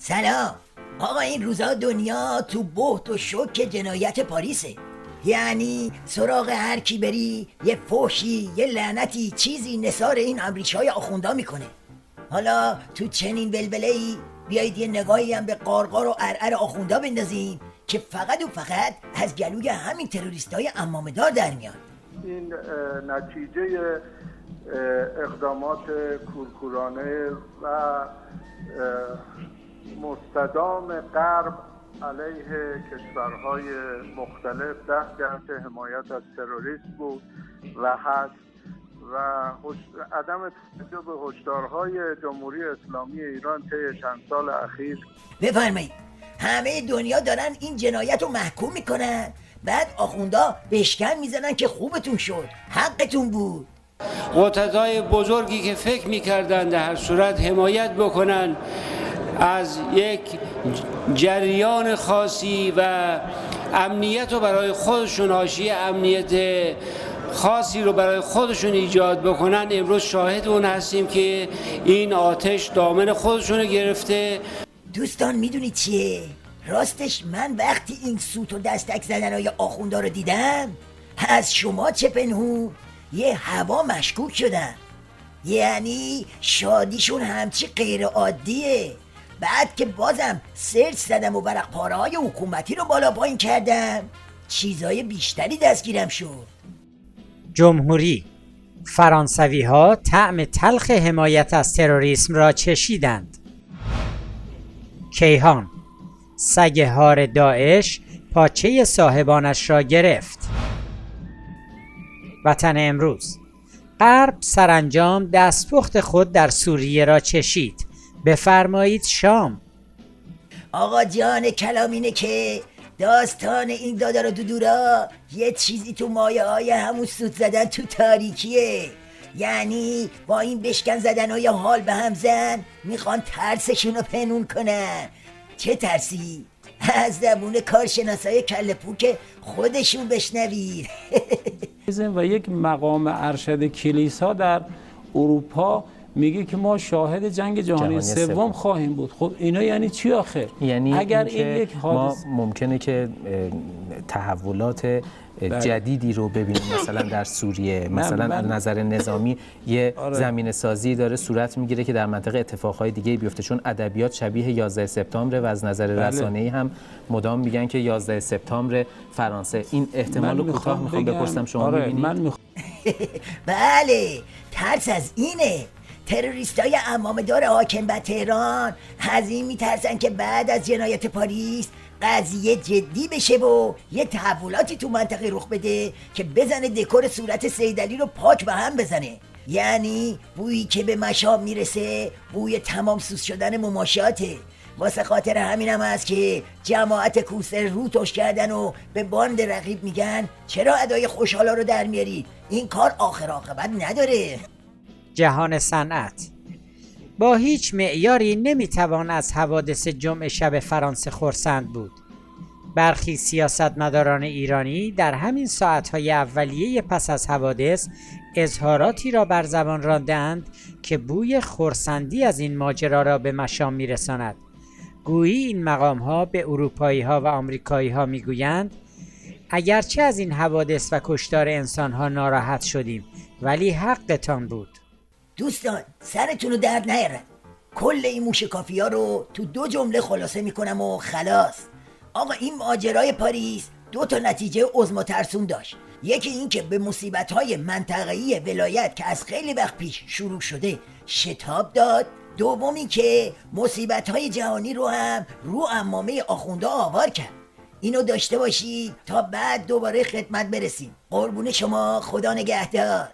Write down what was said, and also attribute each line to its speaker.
Speaker 1: سلام آقا، این روزا دنیا تو بحت و شوک جنایت پاریسه. یعنی سراغ هر کی بری یه فحشی، یه لعنتی، چیزی نثار این امریشای آخوندا میکنه. حالا تو چنین بلبله‌ای بیایید یه نگاهی هم به قارقار و عرعر آخوندا بندازیم که فقط و فقط از گلوی همین تروریستای عمامه‌دار در میان.
Speaker 2: این نتیجه اقدامات کورکورانه و مستدام غرب علیه کشورهای مختلف تحت حمایت از تروریسم بود و هست و عدم توجه به هشدارهای جمهوری اسلامی ایران طی چند سال اخیر.
Speaker 1: بفرمایید، همه دنیا دارن این جنایت رو محکوم میکنن، بعد آخوندا بشکن میزنن که خوبتون شد، حقتون بود.
Speaker 3: قدرت‌های بزرگی که فکر می‌کردند در هر صورت حمایت بکنن از یک جریان خاصی و امنیت رو برای خودشون، حاشیه امنیت خاصی رو برای خودشون ایجاد بکنن، امروز شاهد اون هستیم که این آتش دامن خودشون رو گرفته.
Speaker 1: دوستان میدونی چیه؟ راستش من وقتی این سوت و دستک زدنهای آخوندا رو دیدم، از شما چه پنهون یه هوا مشکوک شدم. یعنی شادیشون همچی غیر عادیه. بعد که بازم سرچ زدم و ورق پاره های حکومتی رو بالا پایین کردم، چیزای بیشتری دستگیرم شد.
Speaker 4: جمهوری فرانسوی ها طعم تلخ حمایت از تروریسم را چشیدند. کیهان سگ هار داعش پاچه صاحبانش را گرفت. وطن امروز غرب سرانجام دستپخت خود در سوریه را چشید. بفرمایید شام.
Speaker 1: آقا جان کلام اینه که داستان این دادار و دودورا یه چیزی تو مایه های همون سوت زدن تو تاریکیه. یعنی با این بشکن زدن های حال به هم زن میخوان ترسشون رو پنون کنن. چه ترسی؟ از زبون کارشناسای کله پوک خودشون بشنوید.
Speaker 5: و یک مقام ارشد کلیسا در اروپا میگه که ما شاهد جنگ جهانی سوم خواهیم بود. خب اینا یعنی چی آخه؟
Speaker 6: یعنی
Speaker 5: اگر
Speaker 6: این
Speaker 5: یک
Speaker 6: ما ممکنه که تحولات جدیدی رو ببینیم، مثلا در سوریه، مثلا از نظر نظامی یه زمین سازی داره صورت میگیره که در منطقه اتفاقهای دیگه بیفته، چون ادبیات شبیه 11 سپتامبر و از نظر رسانه‌ای هم مدام میگن که 11 سپتامبر فرانسه. این احتمال رو کوتاه میخوام بپرسم شما میبینید؟
Speaker 1: بله، ترس از اینه. تروریستای عمامه‌دار حاکم بر تهران از این میترسن که بعد از جنایت پاریس قضیه جدی بشه و یه تحولاتی تو منطقه رخ بده که بزنه دکور صورت سیدعلی رو پاک به هم بزنه. یعنی بویی که به مشام میرسه بوی تمام سوز شدن مماشاته. واسه خاطر همینم هست که جماعت کوسه رو توش کردن و به باند رقیب میگن چرا ادای خوشحالا رو در میاری؟ این کار آخر عاقبت نداره.
Speaker 4: جهان صنعت با هیچ معیاری نمیتوان از حوادث جمعه شب فرانسه خرسند بود. برخی سیاستمداران ایرانی در همین ساعتهای اولیه پس از حوادث اظهاراتی را بر زبان راندند که بوی خرسندی از این ماجرا را به مشام میرساند. گویی این مقام‌ها به اروپایی‌ها و آمریکایی‌ها میگویند اگرچه از این حوادث و کشتار انسان‌ها ناراحت شدیم ولی حقتان بود.
Speaker 1: دوستان سرتون رو درد نیارن. کل این موشکافی ها رو تو 2 جمله خلاصه میکنم و خلاص. آقا این ماجرای پاریس 2 تا نتیجه عظما ترسون داشت. یکی این که به مصیبت های منطقه‌ای ولایت که از خیلی وقت پیش شروع شده شتاب داد. دومی که مصیبت های جهانی رو هم رو عمامه آخوندا آوار کرد. اینو داشته باشید تا بعد دوباره خدمت برسیم. قربون شما، خدا نگهدار.